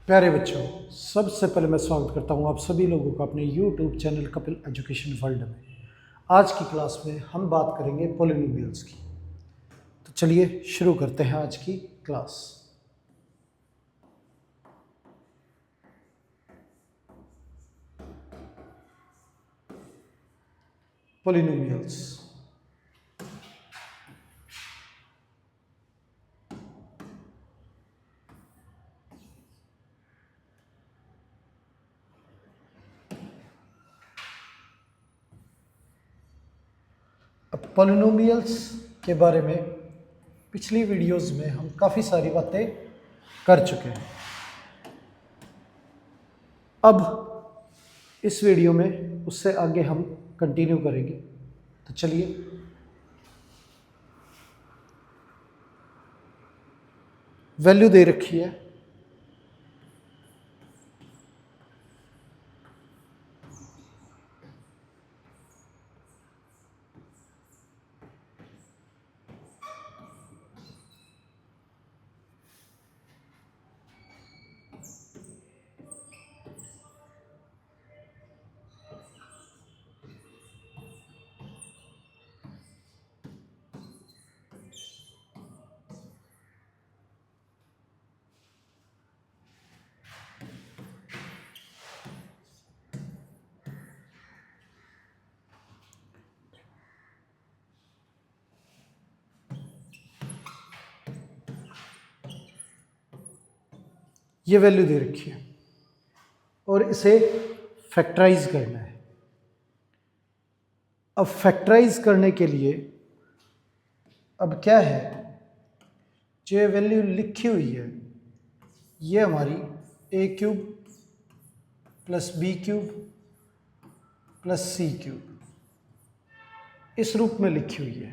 प्यारे बच्चों, सबसे पहले मैं स्वागत करता हूं आप सभी लोगों का अपने YouTube channel Kapil education world में। आज की क्लास में हम बात करेंगे पॉलिनोमियल्स की। तो चलिए शुरू करते हैं आज की क्लास। पॉलिनोमियल्स। अब पॉलिनोमियल्स के बारे में पिछली वीडियोस में हम काफ़ी सारी बातें कर चुके हैं। अब इस वीडियो में उससे आगे हम कंटिन्यू करेंगे। तो चलिए वैल्यू दे रखी है ये वैल्यू दे रखी है और इसे फैक्टराइज करना है। अब फैक्टराइज करने के लिए अब क्या है, जो ये वैल्यू लिखी हुई है ये हमारी a cube plus B cube plus C cube इस रूप में लिखी हुई है।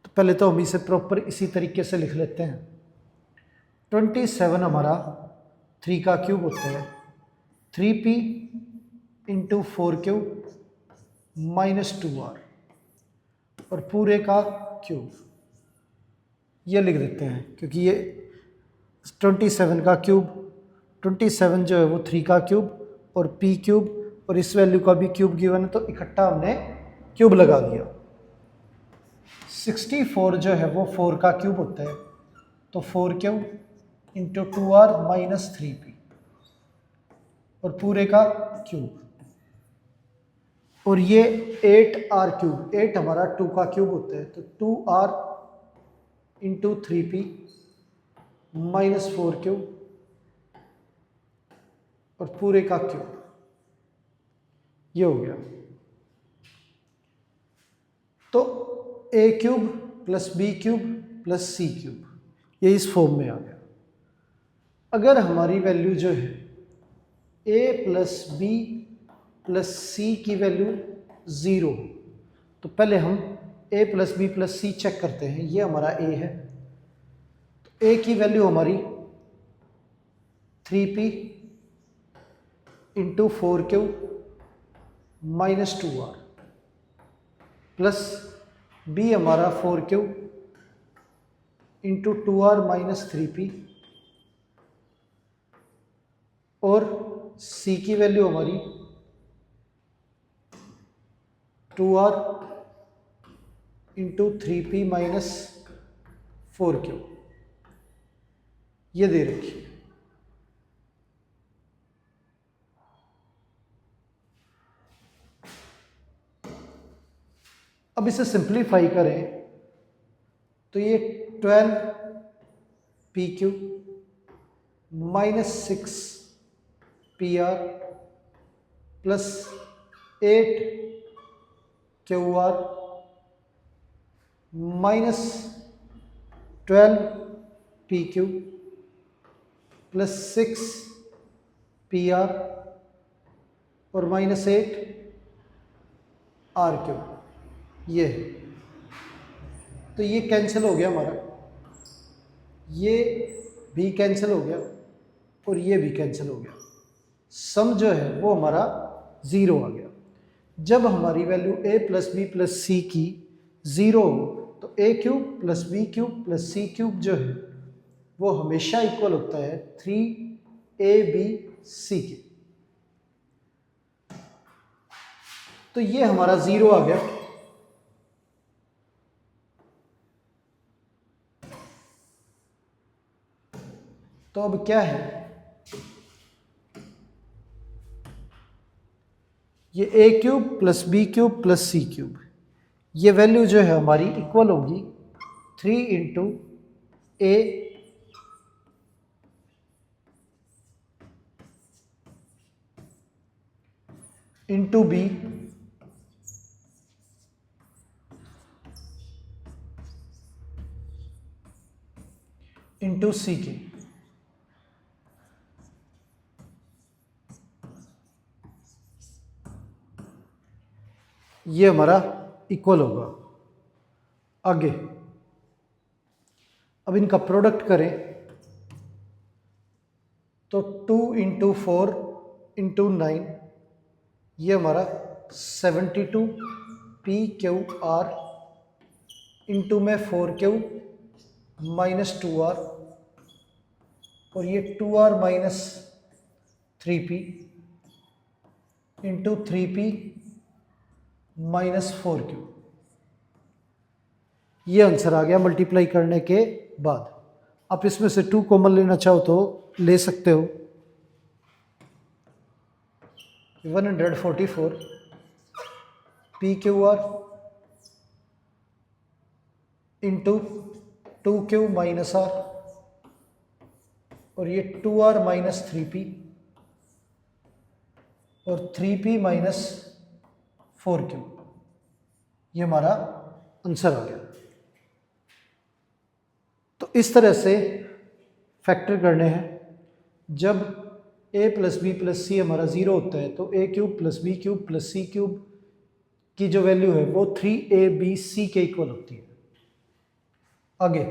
तो पहले तो हम इसे प्रॉपर इसी तरीके से लिख लेते हैं। 27 हमारा 3 का क्यूब होता है, 3p into 4 cube minus 2r और पूरे का क्यूब ये लिख देते हैं, क्योंकि ये 27 का क्यूब 27 जो है वो 3 का क्यूब और p क्यूब और इस वैल्यू का भी क्यूब गिवन है, तो इकट्ठा हमने क्यूब लगा दिया। 64 जो है वो 4 का क्यूब होता है, तो 4 cube into 2r minus 3p और पूरे का क्यूब और ये 8r क्यूब, 8 हमारा 2 का क्यूब होता है, तो 2r into 3p minus 4 cube और पूरे का क्यूब ये हो गया। तो a cube plus B cube plus C cube ये इस फॉर्म में आ गया। अगर हमारी वैल्यू जो है a प्लस बी प्लस सी की वैल्यू 0 तो पहले हम a plus B plus C check करते हैं। ये हमारा a है, तो a की वैल्यू हमारी 3p into 4 cube minus 2r plus b हमारा 4 cube into 2r minus 3p और c की वैल्यू हमारी 2r into 3p minus 4 cube ये दे रखी है। अब इसे सिंप्लीफाई करें तो ये 12p cube minus 6pr plus 8qr minus 12p cube plus 6pr और माइनस 8r क्यूब ये है। तो ये कैंसिल हो गया हमारा, ये भी कैंसिल हो गया और ये भी कैंसिल हो गया। सम जो है वो हमारा 0 आ गया। जब हमारी value a plus B plus सी की 0 हो तो a cube plus B cube plus C cube जो है वो हमेशा इक्वल होता है 3 ए बी सी के। तो ये हमारा 0 आ गया। तो अब क्या है, ये A cube plus B cube plus C cube, ये वैल्यू जो है हमारी इक्वल होगी 3 into A into B into C के। ये हमारा इक्वल होगा। आगे अब इनका प्रोडक्ट करें तो 2 इंटू 4 इंटू 9, ये हमारा 72 पी क्यू आर इंटू में 4 क्यू माइनस 2 आर, और ये 2 R minus 3 P into 3 P minus 4 Q. ये आंसर आ गया मल्टीप्लाई करने के बाद। आप इसमें से 2 कॉमन लेना चाहो तो ले सकते हो। 144 P Q R into 2 Q minus R, और ये 2 आर माइनस 3 पी और 3 पी माइनस 4 क्यू। ये हमारा आंसर आ गया। तो इस तरह से फैक्टर करने हैं। जब a plus B plus C हमारा 0 होता है तो a cube plus B cube plus C cube की जो वैल्यू है वो 3ab के इक्वल होती है। आगे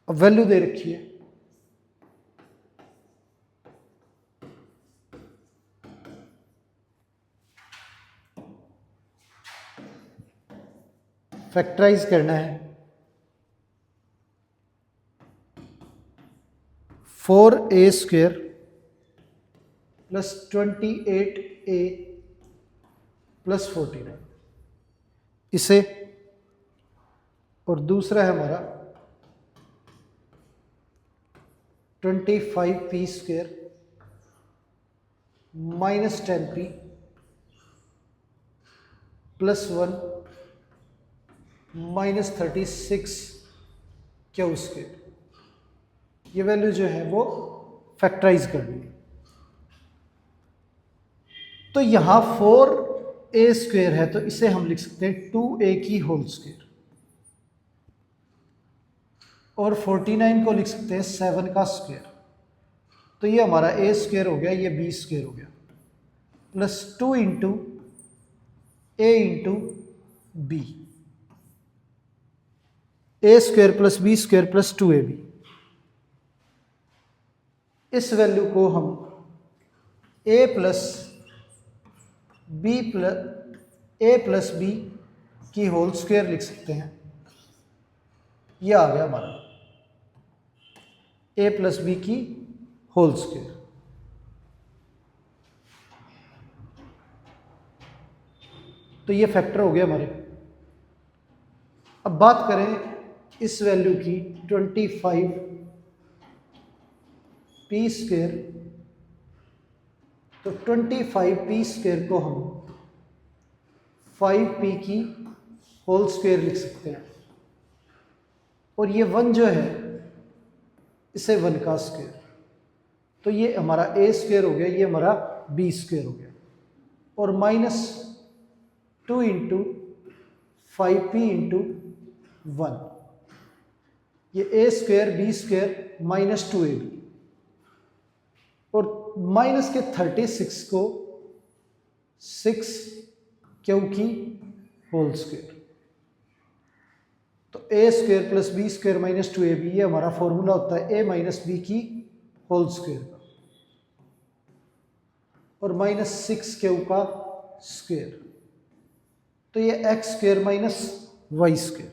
अब वैल्यू दे रखी है, फैक्टराइज करना है। 4a square plus 28a plus 49, इसे, और दूसरा है हमारा 25p square minus 10p plus 1 minus 36 Q square. ये वैल्यू जो है वो फैक्टराइज करनी है। तो यहां 4a स्क्वेयर है तो इसे हम लिख सकते हैं 2a की होल स्क्वेयर, और 49 को लिख सकते हैं 7 का स्क्वेयर। तो ये हमारा a स्क्वेयर हो गया, ये b स्क्वेयर हो गया, plus 2 into a into B, a square plus b square plus 2ab। इस वैल्यू को हम a प्लस बी की होल स्क्वायर लिख सकते हैं। यह आ गया हमारा a प्लस बी की होल स्क्वायर। तो ये फैक्टर हो गया हमारे। अब बात करें इस वैल्यू की 25p स्क्वायर, तो 25p स्क्वायर को हम 5p की होल स्क्वायर लिख सकते हैं, और ये 1 जो है इसे 1 का स्क्वायर। तो ये हमारा a स्क्वायर हो गया, ये हमारा b स्क्वायर हो गया, और माइनस 2 इंटू 5p इंटू 1, ये a square b square minus 2ab, और माइनस के 36 को 6 क्यू की होल स्क्वायर। तो a square plus B square minus 2ab, ये हमारा फॉर्मूला होता है a माइनस बी की होल स्क्वायर का, और माइनस 6 क्यू का स्क्वायर। तो ये x square minus Y square.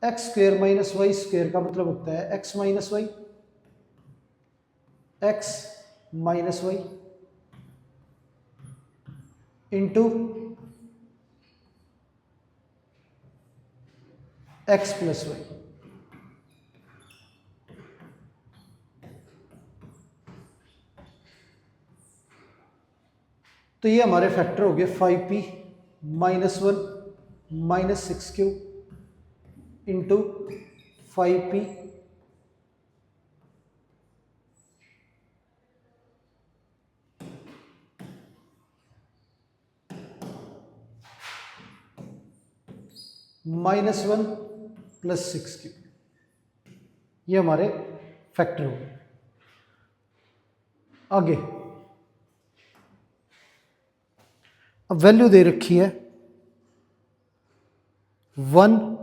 X square minus Y square का मतलब होता है X minus Y, X minus Y into X plus Y. तो ये हमारे फैक्टर हो गए 5p minus 1 minus 6q into 5p minus 1 plus 6q। ये हमारे फैक्टर हो गए। आगे अब वैल्यू दे रखी है 1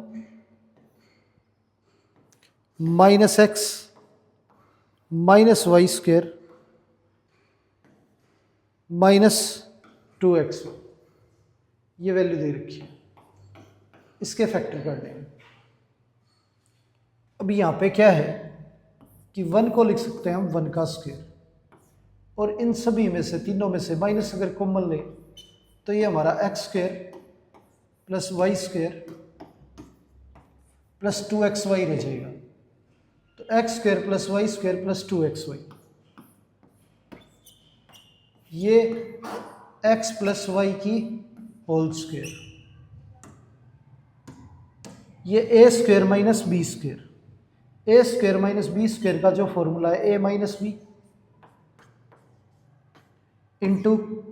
minus X minus Y square minus 2x। ये वैल्यू दे रखी है, इसके फैक्टर करने हैं। अब यहाँ पे क्या है कि 1 को लिख सकते हैं हम 1 का स्क्वायर, और इन सभी में से तीनों में से माइनस अगर कॉमन ले तो ये हमारा x square plus Y square plus 2xy रह जाएगा। तो X square plus Y square plus 2xy, ये x प्लस वाई की होल स्क्वायर, ये A square minus B square. A square minus B square का जो फॉर्मूला है A minus B into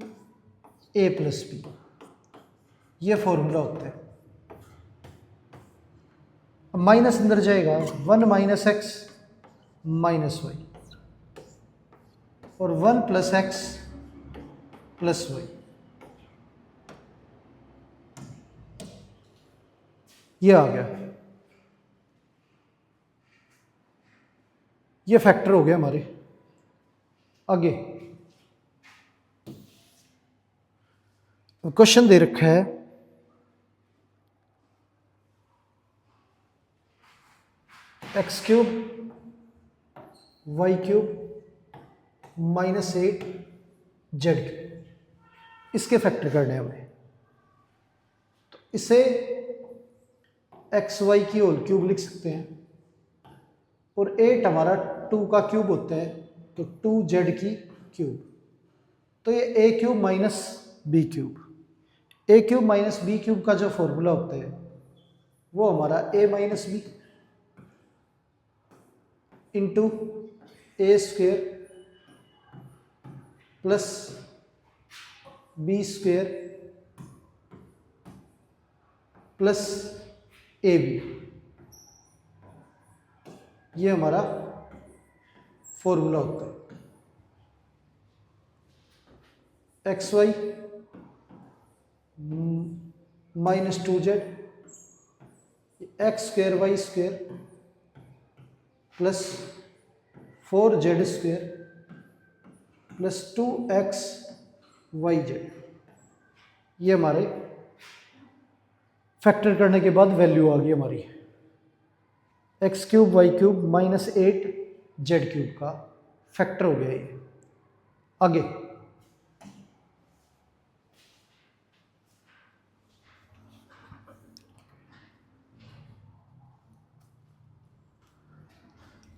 A plus B, ये फॉर्मूला होता है। अब माइनस अंदर जाएगा 1 माइनस एक्स माइनस वाई और 1 प्लस एक्स प्लस वाई, ये आ गया। ये फैक्टर हो गया हमारे। आगे क्वेश्चन दे रखा है x cube Y cube minus 8 Z cube, इसके फैक्टर करने हैं हमें। तो इसे एक्स वाई की होल क्यूब लिख सकते हैं, और 8 हमारा 2 का क्यूब होता है, तो 2 जेड की क्यूब। तो ये A cube minus B cube, A cube minus B cube का जो फॉर्मूला होता है वो हमारा A minus B into A square plus B square plus A B, ये हमारा फॉर्मूला होता है। X Y minus 2z X square Y square plus 4z square plus 2x Y Z, ये हमारे फैक्टर करने के बाद वैल्यू आ गई हमारी X cube Y cube minus 8 Z cube का फैक्टर हो गया ये। आगे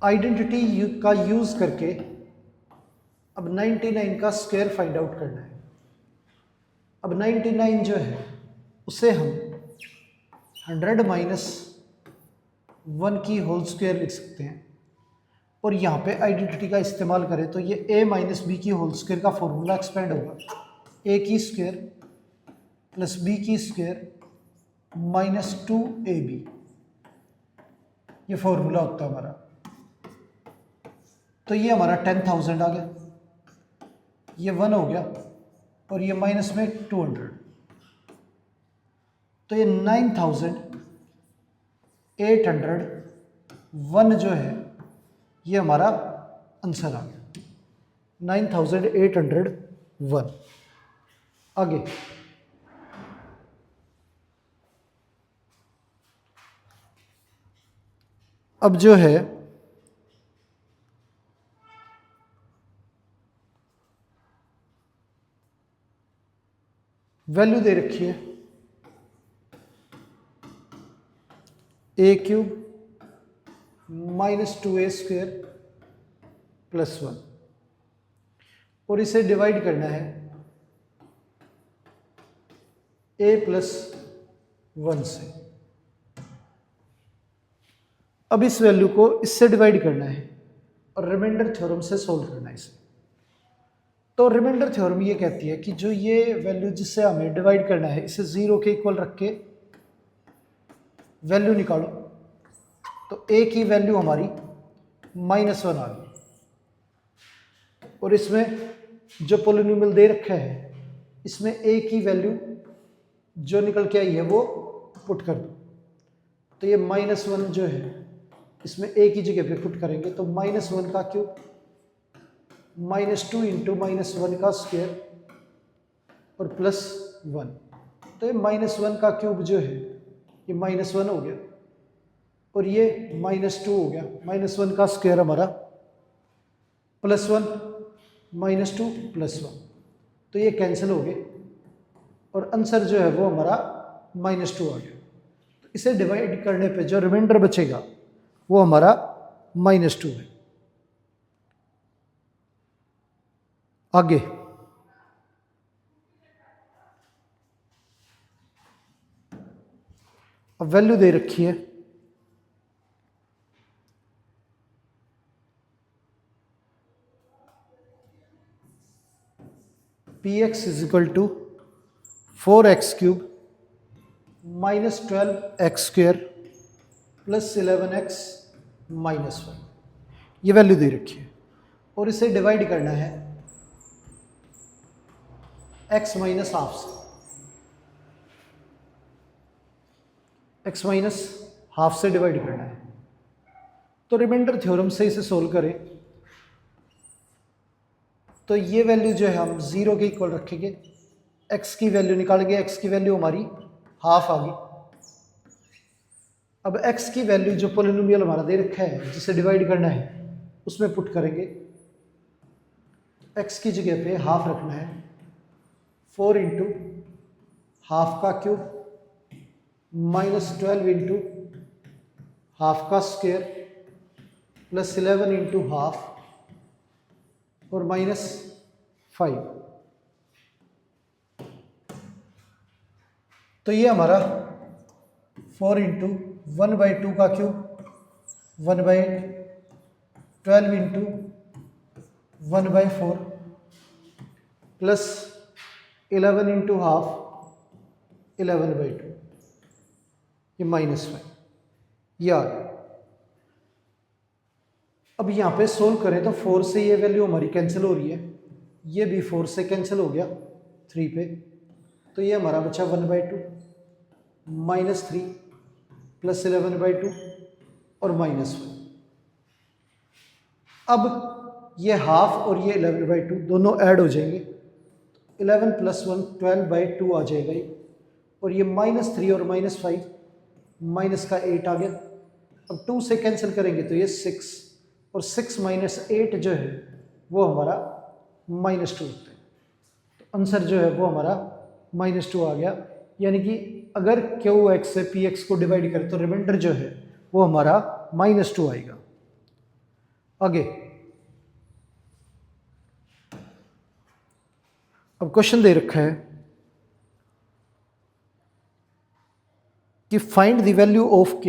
आइडेंटिटी का यूज करके अब 99 का स्क्वायर फाइंड आउट करना है। अब 99 जो है उसे हम 100 माइनस 1 की होल स्क्वायर लिख सकते हैं, और यहाँ पे आइडेंटिटी का इस्तेमाल करें तो ये a माइनस बी की होल स्क्वायर का फॉर्मूला एक्सपेंड होगा, a की स्क्वायर प्लस b की स्क्वायर माइनस 2ab, ये फॉर्मूला होता है हमारा। तो ये हमारा 10,000 आ गया, ये 1 हो गया, और ये माइनस में 200, तो ये 9,801 जो है ये हमारा आंसर आ गया 9,801। आगे अब जो है वैल्यू दे रखी है a³ माइनस 2a² प्लस 1 और इसे डिवाइड करना है a प्लस 1 से। अब इस वैल्यू को इससे डिवाइड करना है और रिमाइंडर थ्योरम से सोल्व करना है इसे। तो रिमाइंडर थ्योरम ये कहती है कि जो ये वैल्यू जिससे हमें डिवाइड करना है इसे 0 के इक्वल रख के वैल्यू निकालो। तो a की वैल्यू हमारी -1 आ गई और इसमें जो पोलिनोमियल दे रखा है इसमें a की वैल्यू जो निकल के आई है वो पुट कर दो। तो ये -1 जो है इसमें a की जगह पे पुट करेंगे तो -1 का क्यूब -2 इंटू -1 का स्क्वायर और प्लस 1। तो ये -1 का क्यूब जो है ये -1 हो गया और ये -2 हो गया। -1 का स्क्वायर हमारा +1 -2 +1 तो ये कैंसिल हो गए और आंसर जो है वो हमारा -2 आ गया। तो इसे डिवाइड करने पे जो रिमाइंडर बचेगा वो हमारा -2 है। आगे अब वैल्यू दे रखी है px = 4x³ -12x² plus 11x -1 ये वैल्यू दे रखी है और इसे डिवाइड करना है x माइनस हाफ से। x माइनस हाफ से डिवाइड करना है। तो रिमाइंडर थ्योरम से इसे सोल्व करें तो ये वैल्यू जो है हम 0 के इक्वल रखेंगे। x की वैल्यू निकाल के x की वैल्यू हमारी हाफ आ गई। अब x की वैल्यू जो पोलिनोमियल हमारा दे रखा है जिसे डिवाइड करना है उसमें पुट करेंगे। x की जगह पे हाफ रखना है 4 इंटू हाफ का क्यूब -12 इंटू हाफ का स्क्वायर प्लस 11 इंटू हाफ और -5। तो ये हमारा 4 इंटू 1/2 का cube 1/12 into 1/4 plus 11 into half 11/2 ये -5 ये आ गया। अब यहाँ पे सोल्व करें तो 4 से ये वैल्यू हमारी कैंसिल हो रही है, ये भी 4 से कैंसिल हो गया 3 पे। तो ये हमारा बचा 1/2 -3 प्लस 11/2 और -1। अब ये हाफ और ये 11/2 दोनों ऐड हो जाएंगे। 11 + 1 12/2 आ जाएगा ये और ये -3 और -5 माइनस का 8 आ गया। अब 2 से कैंसिल करेंगे तो ये 6 और 6 - 8 जो है वो हमारा -2 होता है। तो आंसर जो है वो हमारा -2 आ गया। यानी कि अगर QX से PX को डिवाइड करें तो रिमाइंडर जो है वो हमारा -2 आएगा। आगे अब क्वेश्चन दे रखा है कि find the value of K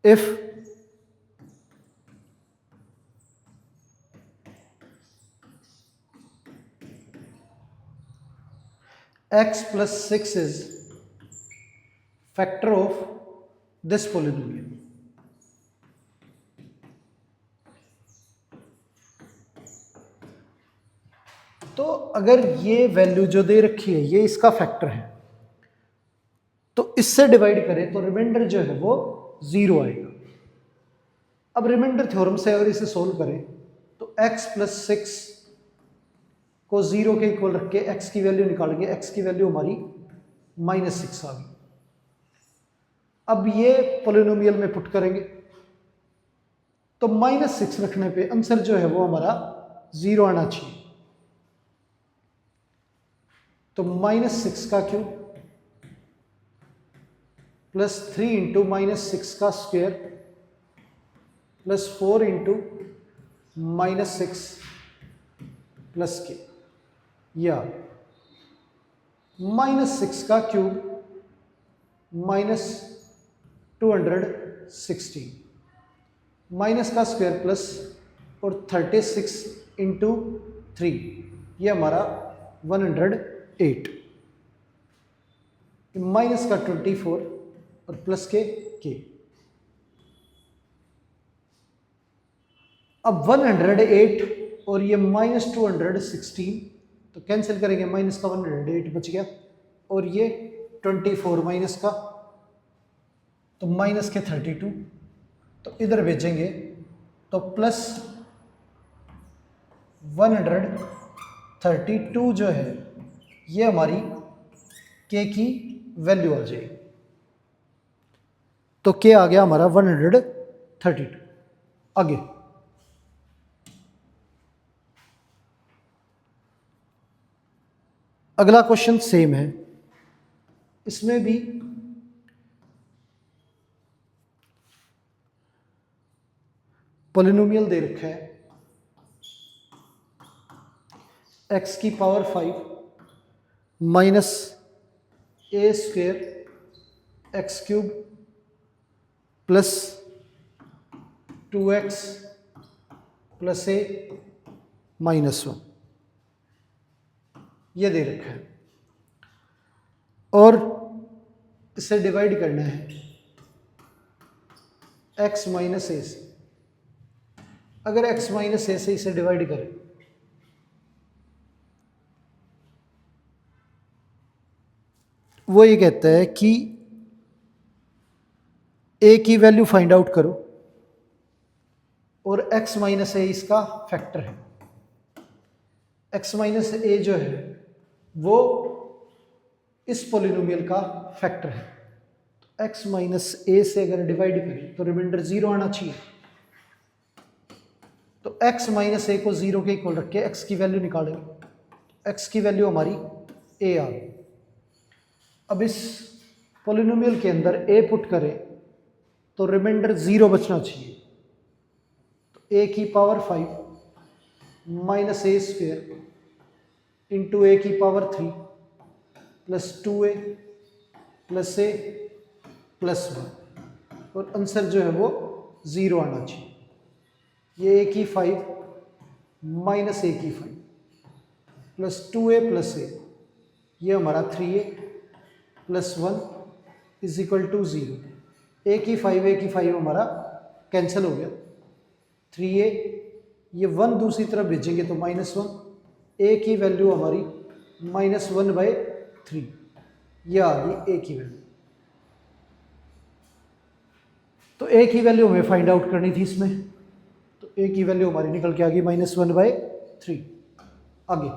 if x + 6 is factor of this polynomial। तो अगर ये वैल्यू जो दे रखी है ये इसका फैक्टर है तो इससे डिवाइड करें तो रिमाइंडर जो है वो 0 आएगा। अब रिमाइंडर थ्योरम से अगर इसे सोल्व करें तो x + 6 को 0 के इक्वल रख के x की वैल्यू निकालेंगे। x की वैल्यू हमारी -6 आ गई। अब ये पॉलिनोमियल में पुट करेंगे तो -6 रखने पे आंसर जो है वो हमारा 0 आना चाहिए। तो -6 का क्यूब प्लस 3 इंटू -6 का स्क्वायर प्लस 4 इंटू -6 प्लस के, या -6 का क्यूब -216 माइनस का स्क्वायर प्लस और 36 इंटू 3, ये हमारा 108, माइनस का 24 और प्लस के। अब 108 और ये -216 तो कैंसिल करेंगे, माइनस का 108 बच गया और ये 24 माइनस का तो माइनस के 32, तो इधर भेजेंगे तो प्लस 132 जो है ये हमारी के की वैल्यू आ जाएगी। तो के आ गया हमारा 132। आगे अगला क्वेश्चन सेम है, इसमें भी पॉलिनोमियल दे रखा है x की power 5 minus A square X cube plus 2x plus A -1, ये दे रखा है और इसे डिवाइड करना है x माइनस ए से। अगर x माइनस ए से इसे डिवाइड करें वो ये कहता है कि a की वैल्यू फाइंड आउट करो और x माइनस ए इसका फैक्टर है। x माइनस ए जो है वो इस पॉलिनोमियल का फैक्टर है। तो x माइनस ए से अगर डिवाइड करें तो रिमाइंडर 0 आना चाहिए। तो x माइनस ए को 0 के इक्वल रख के x की वैल्यू निकालेंगे। x की वैल्यू हमारी a आ गई। अब इस पॉलिनोमियल के अंदर a पुट करें तो रिमाइंडर 0 बचना चाहिए। तो a की power 5 minus A square into ए की पावर 3 प्लस 2a प्लस ए प्लस 1 और आंसर जो है वो 0 आना चाहिए। ये a की 5 माइनस ए की 5 प्लस 2a प्लस ए, ये हमारा 3a plus 1 is equal to 0। a की 5 हमारा कैंसिल हो गया। 3a ये 1 दूसरी तरफ भेजेंगे तो -1, a की वैल्यू हमारी -1/3, यह आ गई a की वैल्यू। तो a की वैल्यू हमें फाइंड आउट करनी थी इसमें, तो a की वैल्यू हमारी निकल के आ गई -1/3। आगे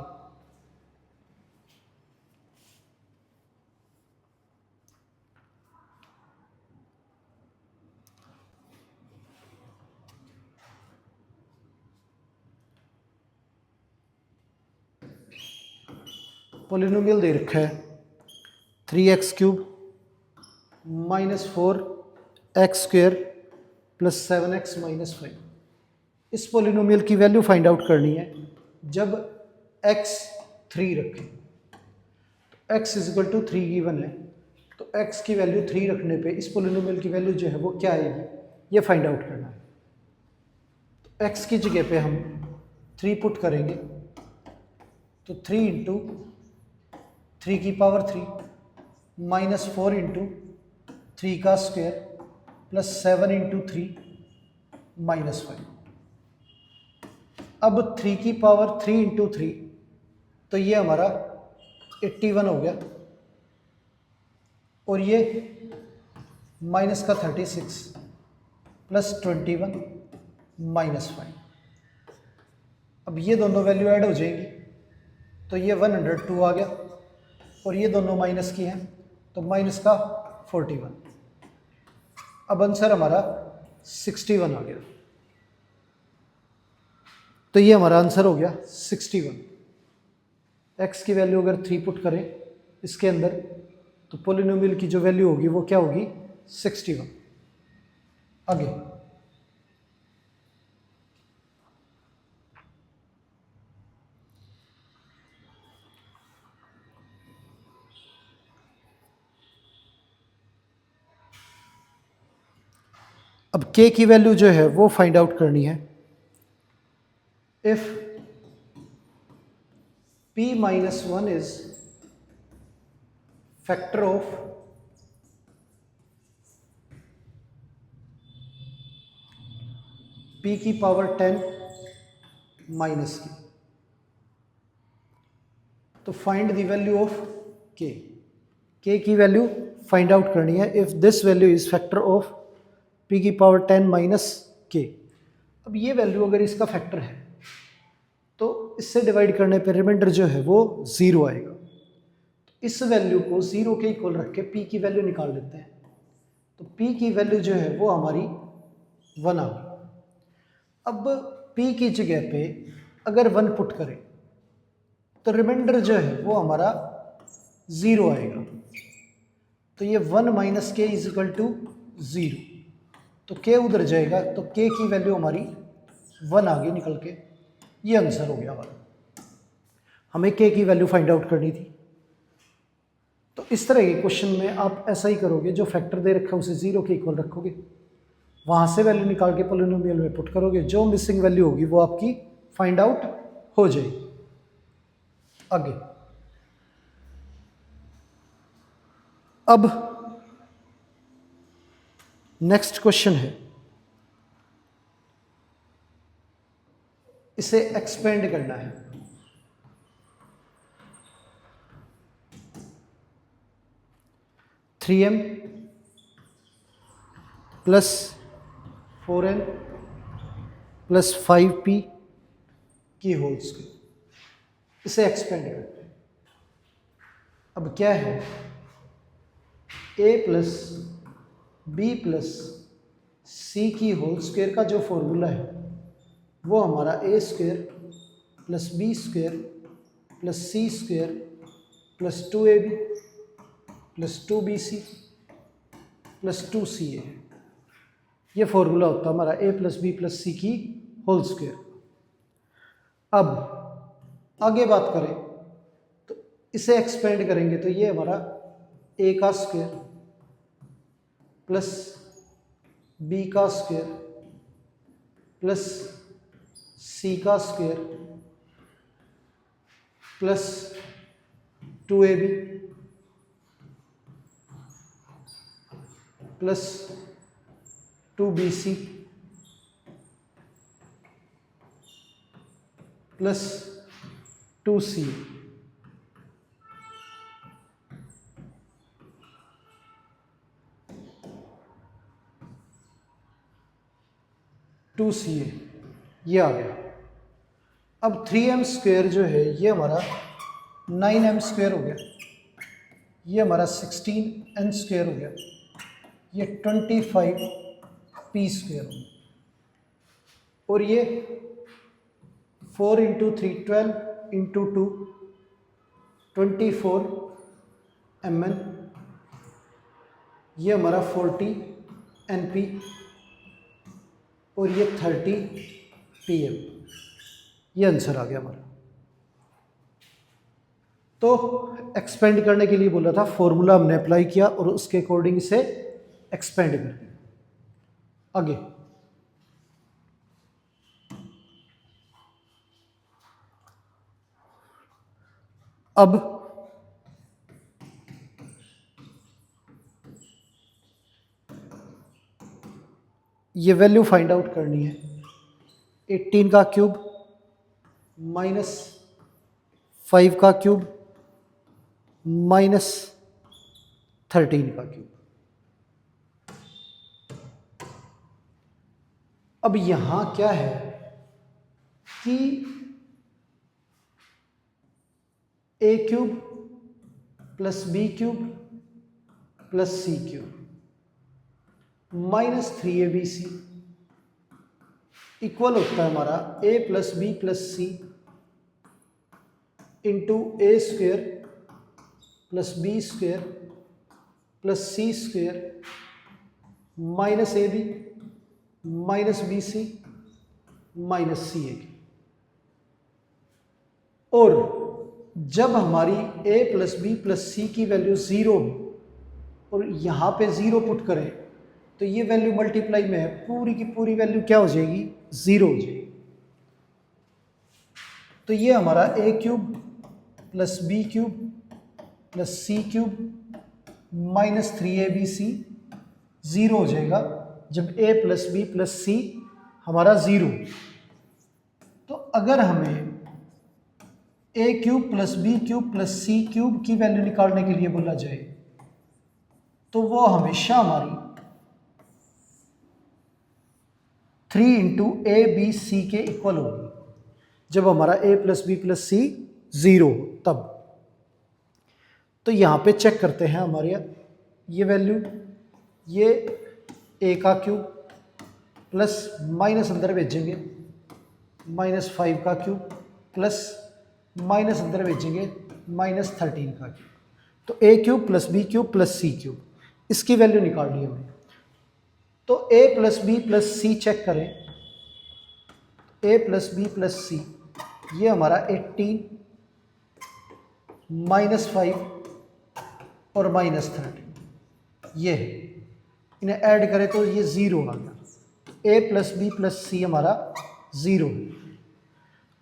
पॉलिनोमियल दे रखा है 3x³ -4x² प्लस 7x -5। इस पॉलिनोमियल की वैल्यू फाइंड आउट करनी है जब x 3 रखें। तो x is equal to 3 given है, तो x की वैल्यू 3 रखने पे इस पॉलिनोमियल की वैल्यू जो है वो क्या आएगी ये फाइंड आउट करना है। तो x की जगह पे हम 3 पुट करेंगे तो 3 इंटू 3 की पावर 3 -4 इंटू 3 का स्क्वायर प्लस 7 इंटू 3 -5। अब 3 की पावर 3 इंटू 3 तो ये हमारा 81 हो गया और ये माइनस का 36 प्लस 21 -5। अब ये दोनों वैल्यू ऐड हो जाएंगी तो ये 102 आ गया और ये दोनों माइनस की हैं तो माइनस का 41। अब आंसर हमारा 61 आ गया। तो ये हमारा आंसर हो गया 61। एक्स की वैल्यू अगर 3 पुट करें इसके अंदर तो पोलिनोमियल की जो वैल्यू होगी वो क्या होगी 61। आगे अब k की वैल्यू जो है वो फाइंड आउट करनी है। If p minus 1 is factor of p की पावर 10 माइनस की, तो find the value of k। k की वैल्यू फाइंड आउट करनी है। If this value is factor of p की पावर 10 माइनस k। अब ये वैल्यू अगर इसका फैक्टर है तो इससे डिवाइड करने पर रिमाइंडर जो है वो 0 आएगा। तो इस वैल्यू को 0 के इक्वल रख के p की वैल्यू निकाल लेते हैं। तो p की वैल्यू जो है वो हमारी 1 आ गई। अब p की जगह पे अगर 1 पुट करें तो रिमाइंडर जो है वो हमारा 0 आएगा। तो ये 1 माइनस के इज इक्वल टू 0। तो k उधर जाएगा तो k की वैल्यू हमारी 1 आ गई निकल के। ये आंसर हो गया हमारा। हमें k की वैल्यू फाइंड आउट करनी थी। तो इस तरह के क्वेश्चन में आप ऐसा ही करोगे, जो फैक्टर दे रखा है उसे 0 के इक्वल रखोगे, वहाँ से वैल्यू निकाल के पॉलिनोमियल में पुट करोगे, जो मिसिंग वैल्यू होगी वो आपकी फाइंड आउट हो जाएगी। आगे अब नेक्स्ट क्वेश्चन है, इसे एक्सपेंड करना है। Three M plus 4n plus 5p की होल स्क्वायर, इसे एक्सपेंड करते हैं। अब क्या है, a प्लस बी प्लस सी की होल स्क्वायर का जो फॉर्मूला है वो हमारा a square plus B square plus C square plus 2ab plus 2bc plus 2ca है। ये फॉर्मूला होता है हमारा a प्लस बी प्लस सी की होल स्क्वायर। अब आगे बात करें तो इसे एक्सपेंड करेंगे तो ये हमारा a का स्क्वायर प्लस बी का स्क्वायर प्लस सी का square plus 2ab plus 2bc plus 2c। ये आ गया। अब 3m स्क्वायर जो है ये हमारा 9m स्क्वायर हो गया, ये हमारा 16n स्क्वायर हो गया, ये 25p स्क्वायर हो गया, और ये 4 इंटू 3 12 इंटू 2 24 mn, ये हमारा 40 np और ये 30 pm। ये आंसर आ गया हमारा। तो एक्सपेंड करने के लिए बोला था, फॉर्मूला हमने अप्लाई किया और उसके अकॉर्डिंग इसे एक्सपेंड कर दिया। आगे अब ये वैल्यू फाइंड आउट करनी है। 18 का क्यूब माइनस 5 का क्यूब माइनस 13 का क्यूब। अब यहां क्या है कि a cube plus B cube plus C cube, -3abc equal होता है हमारा a plus B plus C into A square plus B square plus C square minus A B minus B C minus C A. और जब हमारी a plus B plus सी की value 0 और यहाँ पे 0 पुट करें तो ये वैल्यू मल्टीप्लाई में है, पूरी की पूरी वैल्यू क्या हो जाएगी? 0 हो जाएगी। तो ये हमारा a cube plus B cube plus C cube minus 3abc 0 हो जाएगा जब a plus B plus C हमारा 0। तो अगर हमें a cube plus B cube plus C cube की वैल्यू निकालने के लिए बोला जाए तो वो हमेशा हमारी 3 इंटू ए बी सी के इक्वल होगी जब हमारा a प्लस बी प्लस सी 0 तब। तो यहाँ पे चेक करते हैं हमारे ये वैल्यू, ये a का क्यूब प्लस माइनस अंदर भेजेंगे -5 का क्यूब प्लस माइनस अंदर भेजेंगे -13 का क्यूब। तो a cube plus B cube plus C cube इसकी वैल्यू निकाल ली हमने। तो a plus B plus C check करें, a plus B plus C ये हमारा 18 -5 और -13 ये है, इन्हें ऐड करें तो ये 0 आ गया। a plus B plus C हमारा 0 है।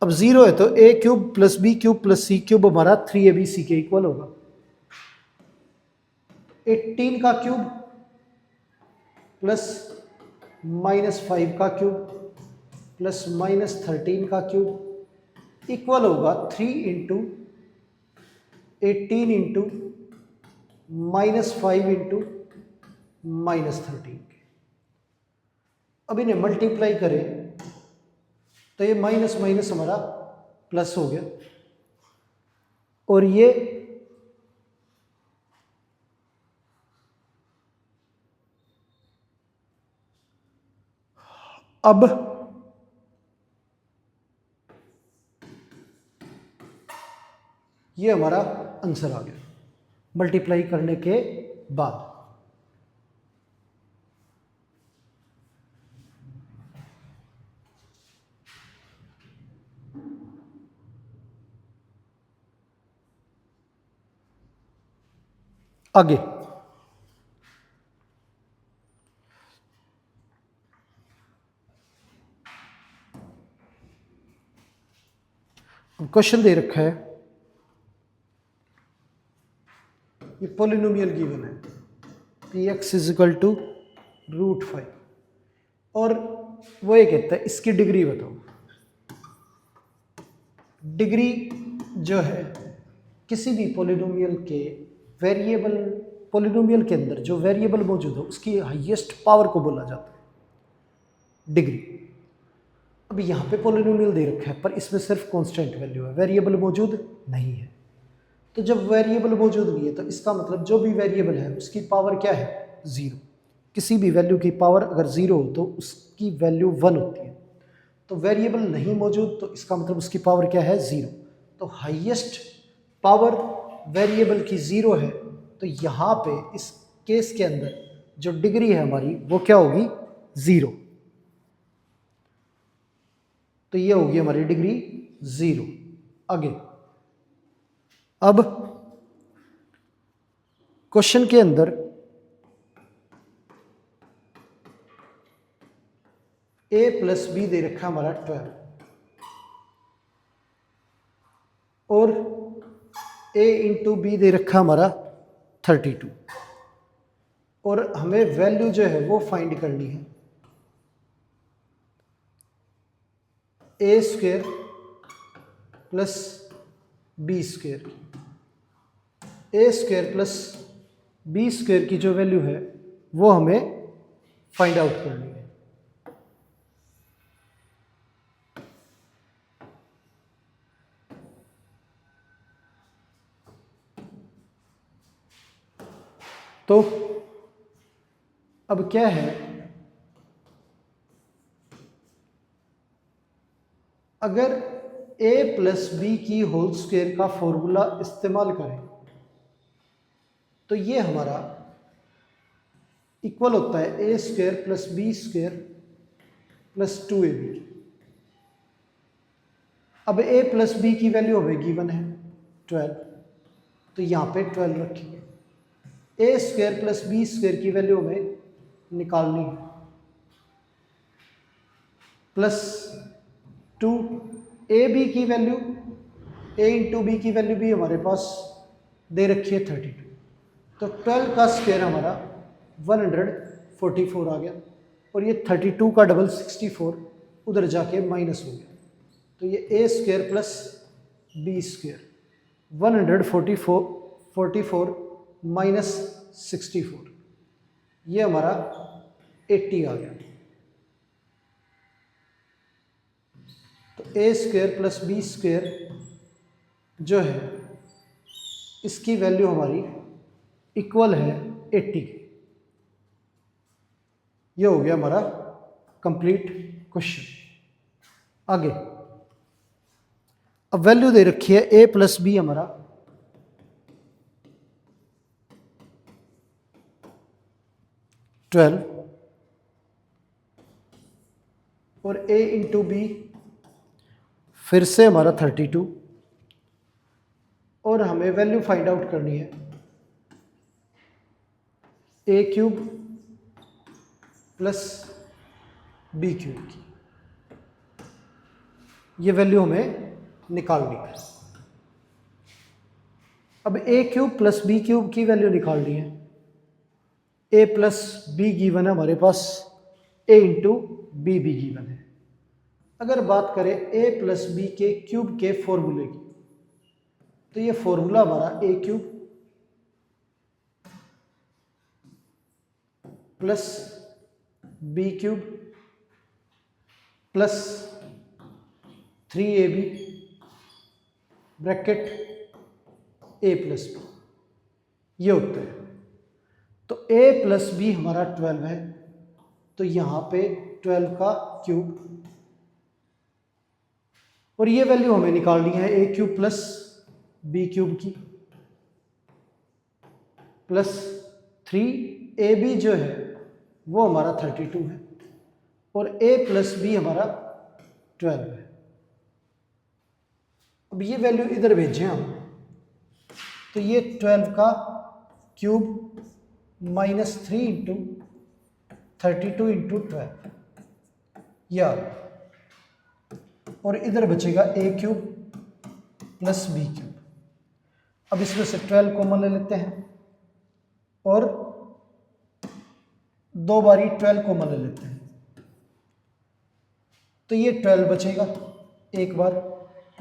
अब 0 है तो a cube plus B cube plus C cube हमारा 3abc के इक्वल होगा। 18 का क्यूब प्लस -5 का क्यूब प्लस -13 का क्यूब इक्वल होगा 3 इंटू 18 इंटू -5 इंटू -13। अब इन्हें मल्टीप्लाई करें तो ये माइनस माइनस हमारा प्लस हो गया और ये अब ये हमारा आंसर आ गया मल्टीप्लाई करने के बाद। आगे क्वेश्चन दे रखा है, ये पॉलिनोमियल गिवन है px इजिकल टू √5 और वो ये कहता है इसकी डिग्री बताओ। डिग्री जो है किसी भी पॉलिनोमियल के वेरिएबल, पॉलिनोमियल के अंदर जो वेरिएबल मौजूद हो उसकी हाईएस्ट पावर को बोला जाता है डिग्री। अब यहाँ पे पॉलिनोमियल दे रखा है पर इसमें सिर्फ कांस्टेंट वैल्यू है, वेरिएबल मौजूद नहीं है। तो जब वेरिएबल मौजूद नहीं है तो इसका मतलब जो भी वेरिएबल है उसकी पावर क्या है? 0। किसी भी वैल्यू की पावर अगर 0 हो तो उसकी वैल्यू 1 होती है। तो वेरिएबल नहीं मौजूद तो इसका मतलब उसकी पावर क्या है? 0। तो हाईएस्ट पावर वेरिएबल की 0 है तो यहाँ पे इस केस के अंदर जो डिग्री है हमारी वो क्या होगी? 0। तो ये होगी हमारी डिग्री 0। आगे अब क्वेश्चन के अंदर a प्लस बी दे रखा हमारा 12 और a इंटू बी दे रखा हमारा 32 और हमें वैल्यू जो है वो फाइंड करनी है a square plus B square की। a square plus B square की जो वैल्यू है वो हमें फाइंड आउट करनी है। तो अब क्या है, अगर a प्लस बी की होल स्क्वायर का फॉर्मूला इस्तेमाल करें तो ये हमारा इक्वल होता है A square plus B square plus 2ab। अब a प्लस बी की वैल्यू हमें गिवन है 12, तो यहाँ पे 12 रखेंगे। A square plus B square की वैल्यू हमें निकालनी है, प्लस 2 ए बी की वैल्यू, a इंटू बी की वैल्यू भी हमारे पास दे रखी है 32, तो 12 का स्क्वायर हमारा 144 आ गया, और ये 32 का डबल 64 उधर जाके माइनस हो गया, तो ये A square plus B square 144 minus 64, ये हमारा 80 आ गया। तो A square plus B square जो है इसकी वैल्यू हमारी इक्वल है 80 की। ये हो गया हमारा कंप्लीट क्वेश्चन। आगे अब वैल्यू दे रखी है a प्लस बी हमारा 12 और a इंटू बी फिर से हमारा 32, और हमें वैल्यू फाइंड आउट करनी है a cube plus B cube की, ये वैल्यू हमें निकालनी है। अब a cube plus B cube की वैल्यू निकालनी है, a प्लस बी गिवन है हमारे पास, a इंटू बी भी गिवन है। अगर बात करें a प्लस बी के क्यूब के फॉर्मूले की, तो ये फॉर्मूला हमारा a cube plus B cube plus 3ab bracket a plus B, ये होता है। तो a प्लस बी हमारा 12 है, तो यहाँ पे 12 का क्यूब, और ये वैल्यू हमें निकालनी है a cube plus B cube की, प्लस 3ab जो है वो हमारा 32 है, और a प्लस बी हमारा 12 है। अब ये वैल्यू इधर भेजें हम, तो ये 12 का क्यूब माइनस 3 इंटू 32 इंटू 12 या, और इधर बचेगा a cube plus B cube. अब इसमें से 12 कॉमन ले लेते हैं, और 2 बारी 12 कॉमन ले लेते हैं, तो ये 12 बचेगा एक बार,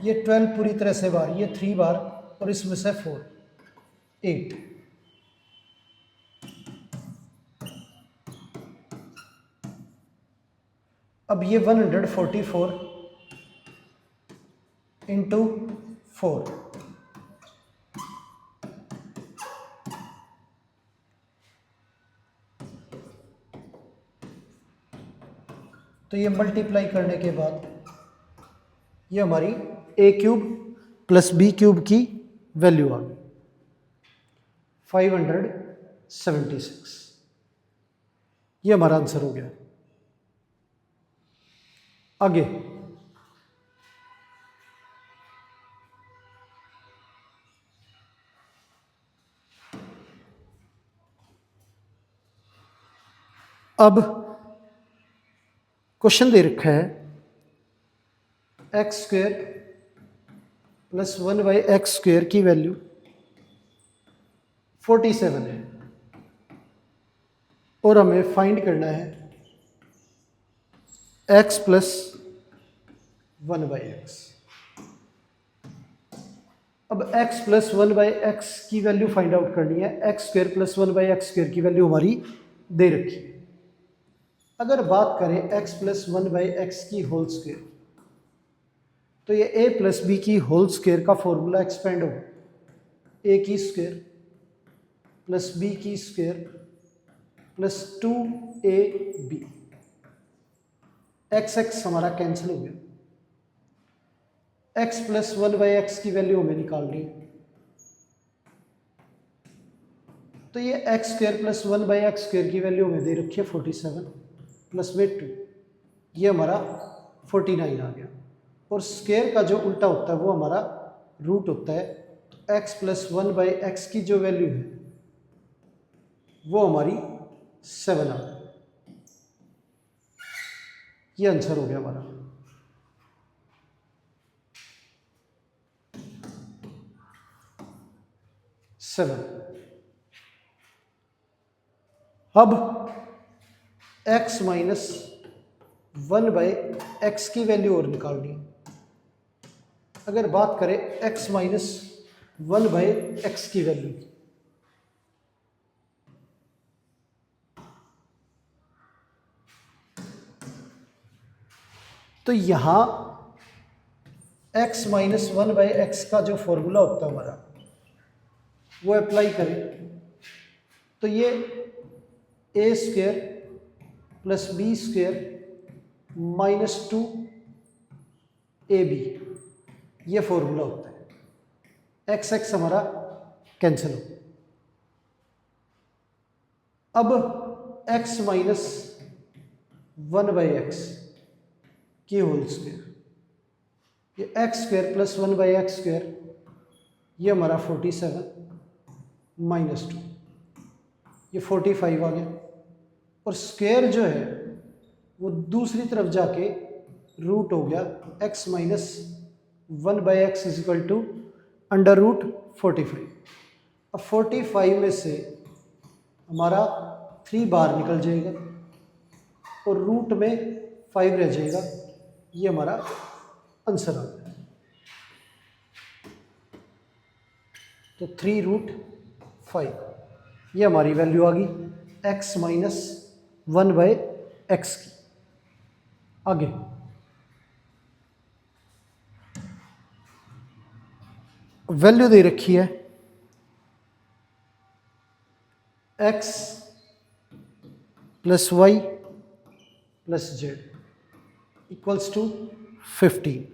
ये 12 पूरी तरह से बार, ये 3 बार, और इसमें से 4 8। अब ये 144 इंटू 4, तो ये मल्टीप्लाई करने के बाद ये हमारी a cube plus B cube की वैल्यू आ गई 576। ये हमारा आंसर हो गया। आगे अब क्वेश्चन दे रखा है X square plus 1 by x square की वैल्यू 47 है, और हमें फाइंड करना है x प्लस 1 बाई एक्स। अब x प्लस 1 बाई एक्स की वैल्यू फाइंड आउट करनी है, X square plus 1 by x square की वैल्यू हमारी दे रखी है। अगर बात करें x प्लस 1 बाई एक्स की होल स्क्वेयर, तो ये a प्लस बी की होल स्क्वेयर का फॉर्मूला एक्सपेंड होगा, a की स्क्वेयर प्लस बी की square plus 2ab। X x हमारा कैंसिल हो गया। x प्लस 1/x की वैल्यू हमें निकालनी है, तो ये x square plus 1/x square की वैल्यू हमें दे रखी है 47 प्लस में 2, ये हमारा 49 आ गया। और स्क्वायर का जो उल्टा होता है वो हमारा रूट होता है, तो x प्लस 1/x की जो वैल्यू है वो हमारी 7 आ गई। ये आंसर हो गया हमारा। अब x माइनस 1/x की वैल्यू और निकालनी है। अगर बात करें x माइनस 1/x की वैल्यू, तो यहां x माइनस 1/x का जो फॉर्मूला होता है हमारा वो अप्लाई करें, तो ये A square plus B square minus 2ab ये फॉर्मूला होता है। एक्स एक्स हमारा कैंसिल हो। अब x माइनस 1/x की होल स्क्वायर, ये x square plus 1/x square, ये हमारा 47 माइनस 2, ये 45 आ गया। और स्क्वायर जो है वो दूसरी तरफ जाके रूट हो गया, x minus 1/x is equal to under root 45। अब 45 में से हमारा 3 बाहर निकल जाएगा और रूट में 5 रह जाएगा, ये हमारा आंसर आ गया। तो 3√5 ये हमारी वैल्यू आ गई x माइनस 1/x की। आगे वैल्यू दे रखी है x plus Y plus Z equals to 15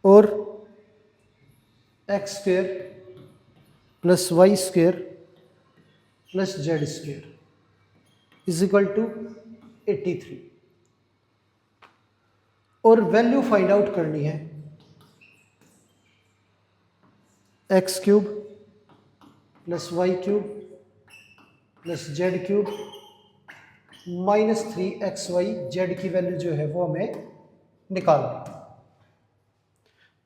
और X square plus Y square plus Z square is equal to 83। और वैल्यू फाइंड आउट करनी है x cube plus Y cube plus Z cube minus 3xy Z की value जो है वो हमें निकालनी।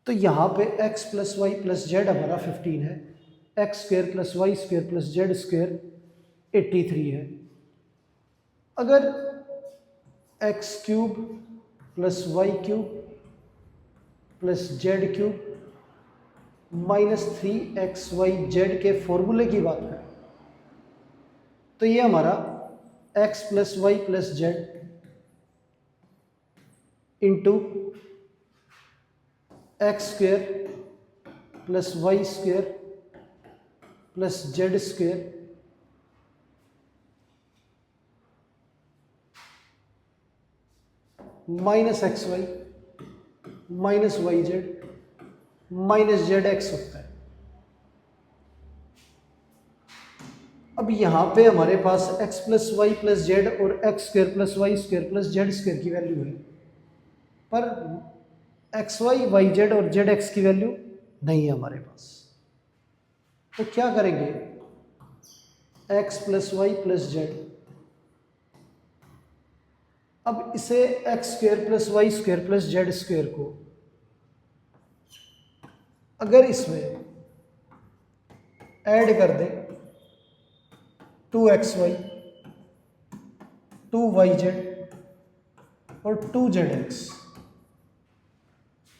तो यहाँ पे x plus Y plus Z हमारा 15 है, X square plus Y square plus Z square 83 है। अगर x cube plus Y cube plus Z cube minus 3xy Z के फॉर्मूले की बात करें, तो ये हमारा x plus Y plus Z into x square plus Y square plus Z square minus x Y minus Y Z minus Z X होता है। अब यहां पे हमारे पास x plus Y plus Z और X square plus Y square plus Z square की value है, पर एक्स वाई वाई जेड और जेड एक्स की वैल्यू नहीं है हमारे पास। तो क्या करेंगे, x plus Y plus Z, अब इसे X square plus Y square plus Z square को अगर इसमें ऐड कर दें 2xy 2yz और 2zx,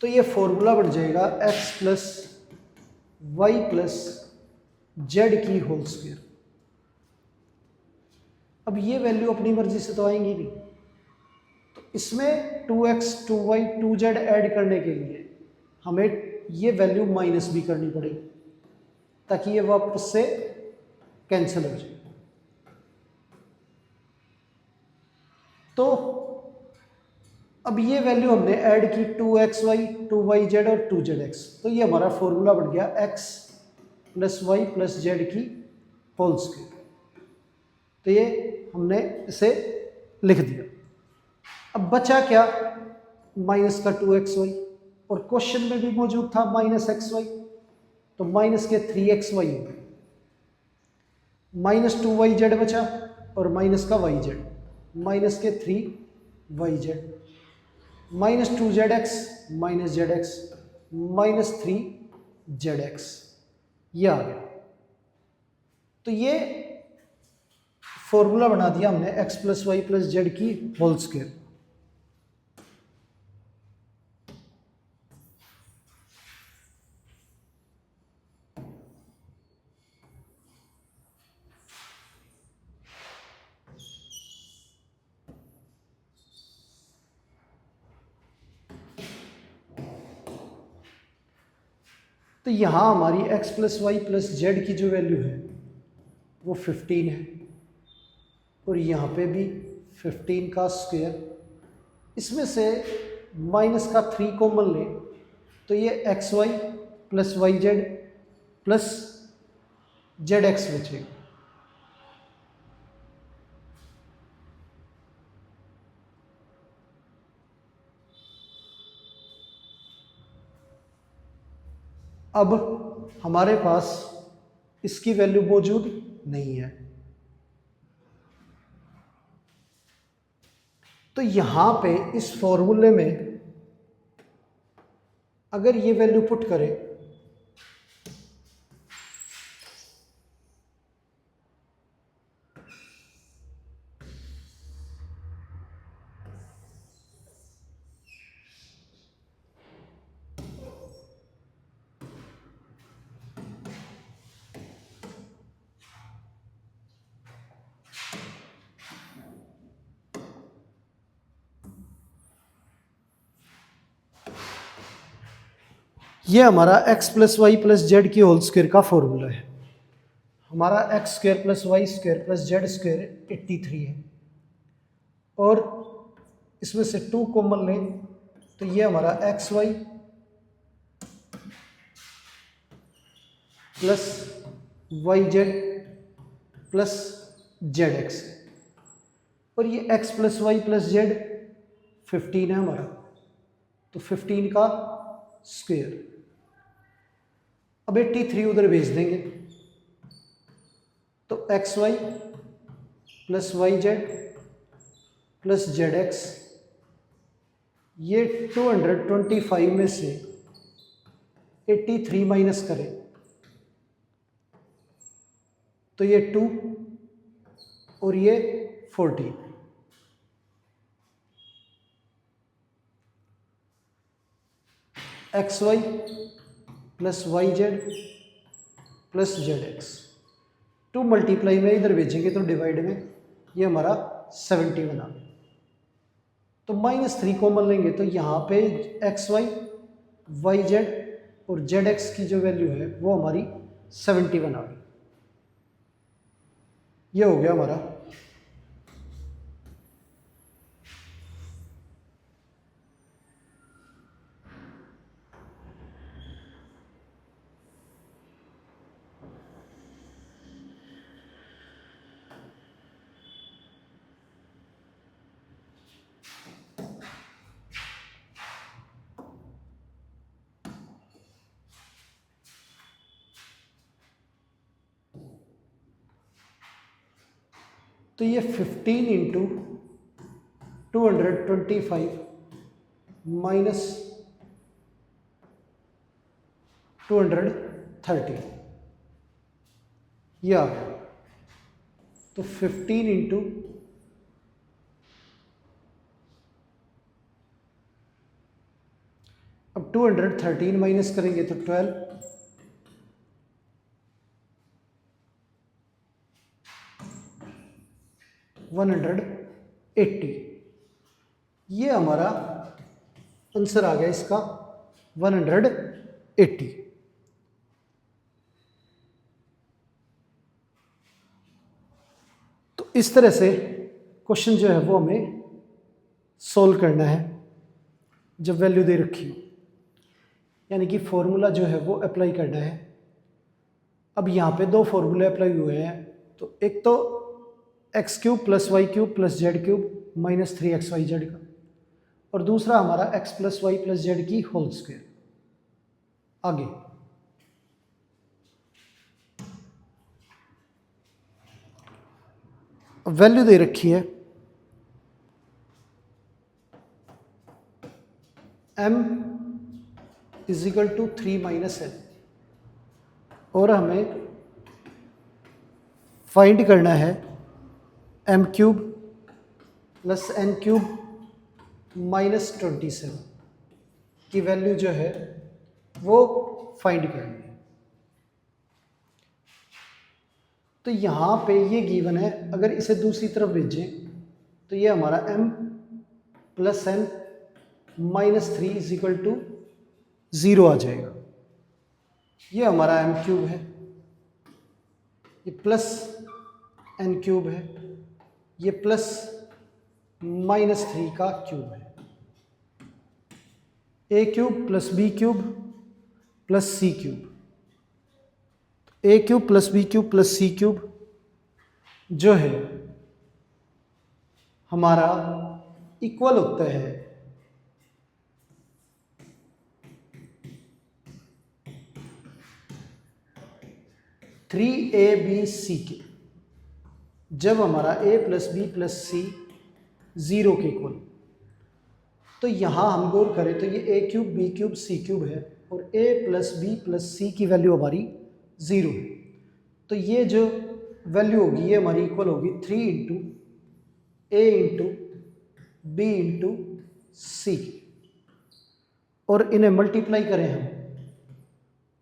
तो ये फॉर्मूला बन जाएगा x plus Y plus Z की होल स्क्वायर। अब ये वैल्यू अपनी मर्जी से तो आएंगी नहीं, तो इसमें 2x 2y 2z ऐड करने के लिए हमें ये वैल्यू माइनस भी करनी पड़ेगी ताकि ये वापस से कैंसिल हो जाए। तो अब ये वैल्यू हमने ऐड की 2xy 2yz और 2zx, तो ये हमारा फॉर्मूला बन गया x plus Y plus Z की होल स्क्वायर। तो ये हमने इसे लिख दिया। अब बचा क्या, माइनस का 2xy, और क्वेश्चन में भी मौजूद था माइनस xy, तो माइनस के 3xy हो गए, माइनस 2yz बचा और माइनस का yz, माइनस के 3yz, minus 2zx minus zx minus 3zx, ये आ गया। तो ये फॉर्मूला बना दिया हमने x plus Y plus Z की होल स्क्वायर। तो यहाँ हमारी x plus Y plus Z की जो वैल्यू है वो 15 है, और यहाँ पे भी 15 का स्क्वायर, इसमें से माइनस का 3 कॉमन ले तो ये x y plus y z plus z x बचेगा। अब हमारे पास इसकी वैल्यू मौजूद नहीं है, तो यहां पे इस फॉर्मूले में अगर ये वैल्यू पुट करें ये हमारा x plus Y plus Z की होल स्क्वायर का फॉर्मूला है। हमारा x square plus Y square plus z square 83 है, और इसमें से 2 कॉमन लें तो ये हमारा x y plus y z plus z x, और ये x plus Y plus z 15 है हमारा, तो 15 का स्क्वायर। अब 83 उधर भेज देंगे तो x y plus y z plus z x, ये 225 में से 83 माइनस करें तो ये 2 और ये 14, x y plus y z plus z x, 2 multiply में इधर भेजेंगे तो डिवाइड में ये हमारा 70 बना। तो -3 कॉमन लेंगे तो यहाँ पे एक्स वाई वाई जेड और जेड एक्स की जो वैल्यू है वो हमारी 70 बना गई। ये हो गया हमारा। तो ये 15 इंटू 225 माइनस 230 ये आ गया। तो 15 इंटू अब 213 माइनस करेंगे तो 12, 180, ये हमारा आंसर आ गया इसका 180। तो इस तरह से क्वेश्चन जो है वो हमें सोल्व करना है जब वैल्यू दे रखी हो, यानी कि फॉर्मूला जो है वो अप्लाई करना है। अब यहाँ पे दो फॉर्मूले अप्लाई हुए हैं, तो एक तो x cube plus Y cube plus Z cube minus 3xyz का, और दूसरा हमारा x plus Y plus Z की होल स्क्वायर। आगे वैल्यू दे रखी है m is equal to 3 minus n, और हमें फाइंड करना है m cube plus n cube minus 27 की वैल्यू जो है वो फाइंड करनी है। तो यहाँ पे ये गिवन है, अगर इसे दूसरी तरफ भेजें तो ये हमारा m plus n minus 3 is equal to 0 आ जाएगा। ये हमारा m क्यूब है, ये प्लस n क्यूब है, ये प्लस माइनस 3 का क्यूब है। a cube plus b cube plus c cube, a cube plus b cube plus c cube जो है हमारा इक्वल होता है 3abc के, जब हमारा a प्लस बी प्लस सी 0 के इक्वल। तो यहाँ हम गौर करें तो ये a cube b cube c cube है, और a प्लस बी प्लस सी की वैल्यू हमारी 0 है। तो ये जो वैल्यू होगी ये हमारी इक्वल होगी 3 into A into B into सी, और इन्हें मल्टीप्लाई करें हम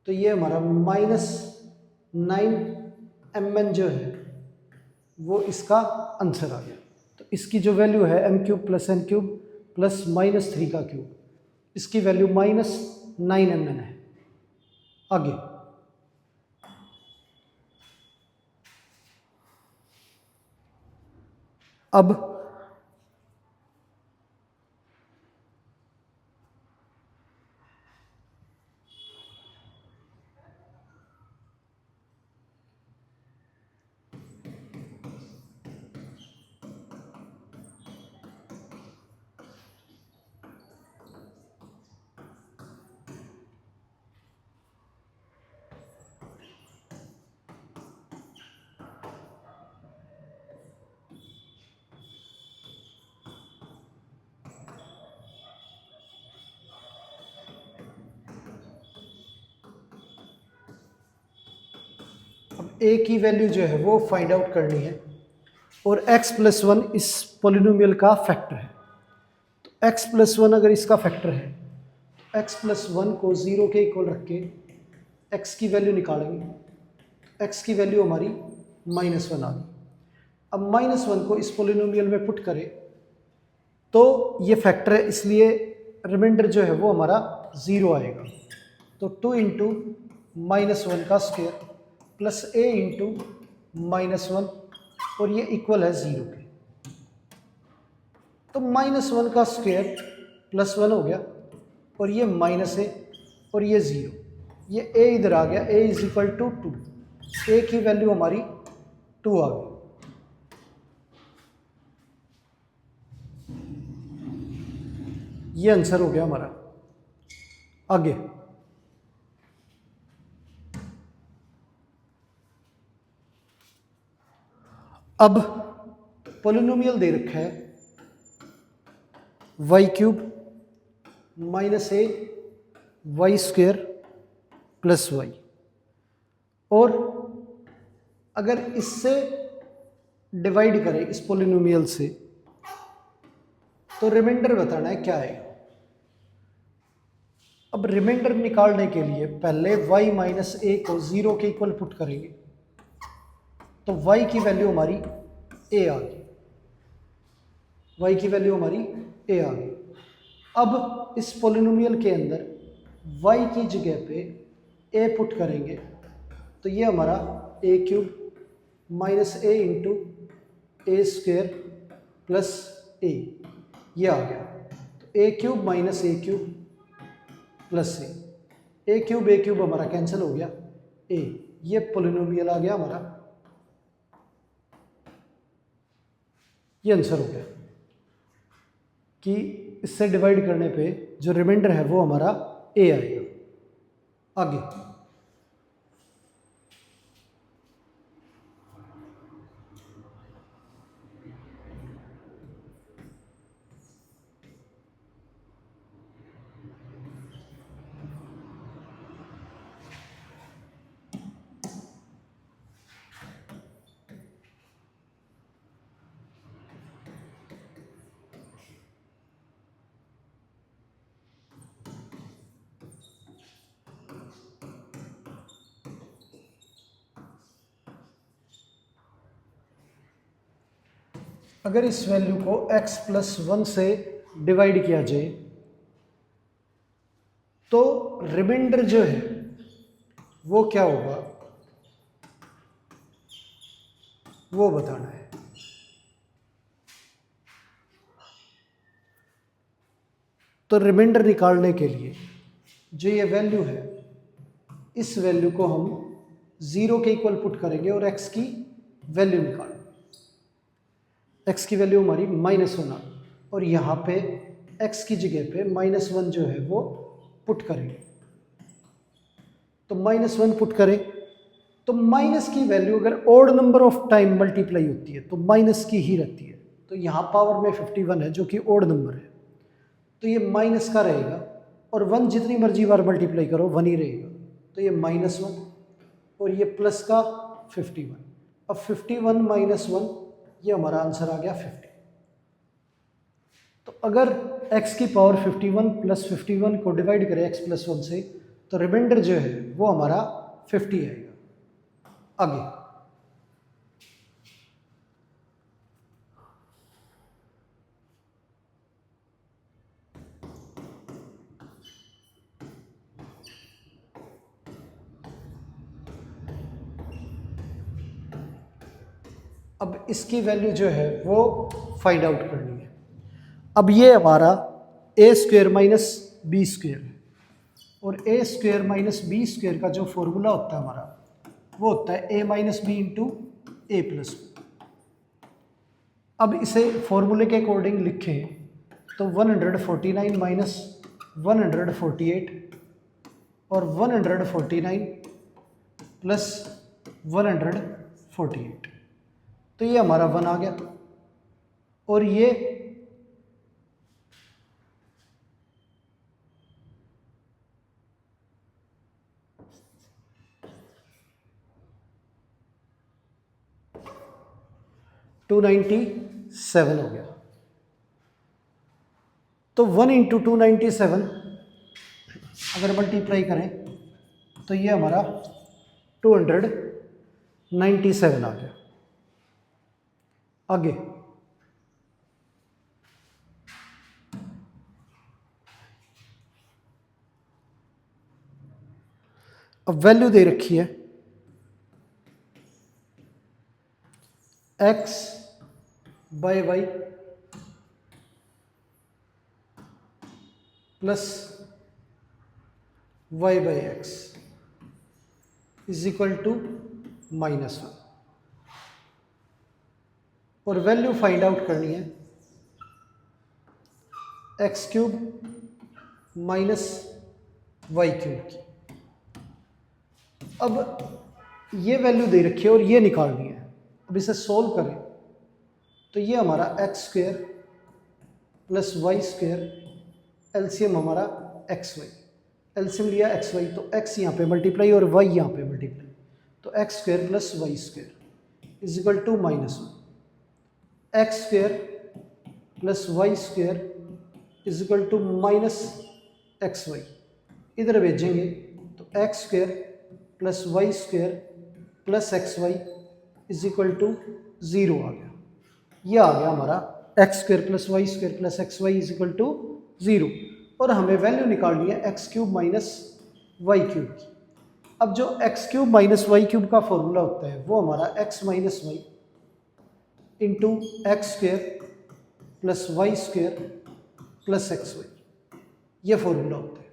तो ये हमारा माइनस 9mn जो है वो इसका आंसर आ गया। तो इसकी जो वैल्यू है m cube plus n cube plus minus 3 का क्यूब, इसकी वैल्यू माइनस 9mn है। आगे अब a की वैल्यू जो है वो फाइंड आउट करनी है, और x प्लस 1 इस पोलिनोमियल का फैक्टर है। तो x प्लस 1 अगर इसका फैक्टर है तो x प्लस 1 को 0 के इक्वल रख के x की वैल्यू निकालेंगे। x की वैल्यू हमारी -1 आ गई। अब -1 को इस पोलिनोमियल में पुट करें तो ये फैक्टर है, इसलिए रिमाइंडर जो है वो हमारा 0 आएगा। तो 2 इंटू -1 का स्क्वायर प्लस a इंटू -1, और ये इक्वल है 0 के। तो -1 का स्क्वायर प्लस 1 हो गया, और ये माइनस है और ये 0, ये a इधर आ गया, a is equal to 2, a की वैल्यू हमारी 2 आ गई। ये आंसर हो गया हमारा। आगे अब पोलिनोमियल दे रखा है वाई क्यूब माइनस ए वाई स्क्वायर प्लस वाई, और अगर इससे डिवाइड करें इस पोलिनोमियल से तो रिमाइंडर बताना है क्या है। अब रिमाइंडर निकालने के लिए पहले y माइनस ए को 0 के इक्वल पुट करेंगे, तो y की वैल्यू हमारी a आ गई, y की वैल्यू हमारी a आ गई। अब इस पोलिनोमियल के अंदर y की जगह पे a पुट करेंगे तो ये हमारा a cube minus A into A square plus a, ये आ गया। तो ए क्यूब माइनस ए क्यूब प्लस ए क्यूब हमारा कैंसिल हो गया, ए ये पोलिनोमियल आ गया हमारा, ये आंसर हो गया कि इससे डिवाइड करने पे जो रिमाइंडर है वो हमारा ए आएगा। आगे अगर इस वैल्यू को x प्लस 1 से डिवाइड किया जाए तो रिमाइंडर जो है वो क्या होगा वो बताना है। तो रिमाइंडर निकालने के लिए जो ये वैल्यू है इस वैल्यू को हम 0 के इक्वल पुट करेंगे और x की वैल्यू निकालेंगे। x की वैल्यू हमारी -1 और यहाँ पे x की जगह पे -1 जो है वो पुट करेंगे। तो -1 पुट करें तो माइनस की वैल्यू अगर odd number of time multiply होती है तो माइनस की ही रहती है। तो यहाँ पावर में 51 है जो कि ओड नंबर है, तो ये माइनस का रहेगा और 1 जितनी मर्जी बार मल्टीप्लाई करो 1 ही रहेगा। तो ये -1 और ये प्लस का 51। अब 51 - 1 ये हमारा आंसर आ गया 50। तो अगर x की पावर 51 प्लस 51 को डिवाइड करें x प्लस 1 से तो रिमाइंडर जो है वो हमारा 50 आएगा। आगे अब इसकी वैल्यू जो है वो फाइंड आउट करनी है। अब ये हमारा a square minus b square है और a square minus b square का जो फॉर्मूला होता है हमारा वो होता है a minus B into A plus. अब इसे फॉर्मूले के अकॉर्डिंग लिखें तो 149 माइनस 148 और 149 प्लस 148, तो ये हमारा 1 आ गया। और ये $297 हो गया। तो 1 इंटू 297 अगर मल्टीप्लाई करें तो ये हमारा 297 आ गया। आगे अब वैल्यू दे रखी है x by y plus y by x is equal to -1 और वैल्यू फाइंड आउट करनी है x cube minus y cube की। अब ये वैल्यू दे रखी है और ये निकालनी है। अब इसे सोल्व करें तो ये हमारा x square plus Y square, LCM हमारा एक्स वाई, एलसीएम लिया एक्स वाई तो एक्स यहाँ पे मल्टीप्लाई और वाई यहाँ पे मल्टीप्लाई, तो x square plus Y square is equal to -1, x square plus Y square is equal to minus x y. इधर भेजेंगे तो x square plus Y square plus x y is equal to 0 आ गया। ये आ गया हमारा x square plus Y square plus x y is equal to 0 और हमें वैल्यू निकालनी है x cube minus y cube की। अब जो x cube minus y cube का फॉर्मूला होता है वो हमारा x minus Y into x square plus Y square plus x y, ये फॉर्मूला होता है।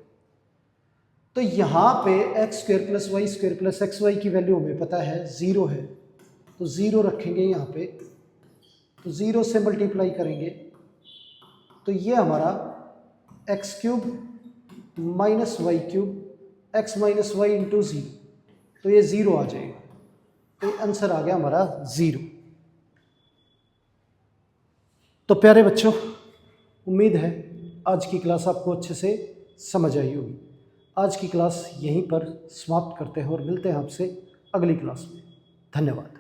तो यहाँ पे x square plus Y square plus x Y की वैल्यू हमें पता है 0 है, तो 0 रखेंगे यहाँ पे, तो 0 से मल्टीप्लाई करेंगे तो ये हमारा x cube minus y cube x minus Y into 0, तो ये 0 आ जाएगा, तो आंसर आ गया हमारा 0। तो प्यारे बच्चों, उम्मीद है आज की क्लास आपको अच्छे से समझ आई होगी। आज की क्लास यहीं पर समाप्त करते हैं और मिलते हैं आपसे अगली क्लास में। धन्यवाद।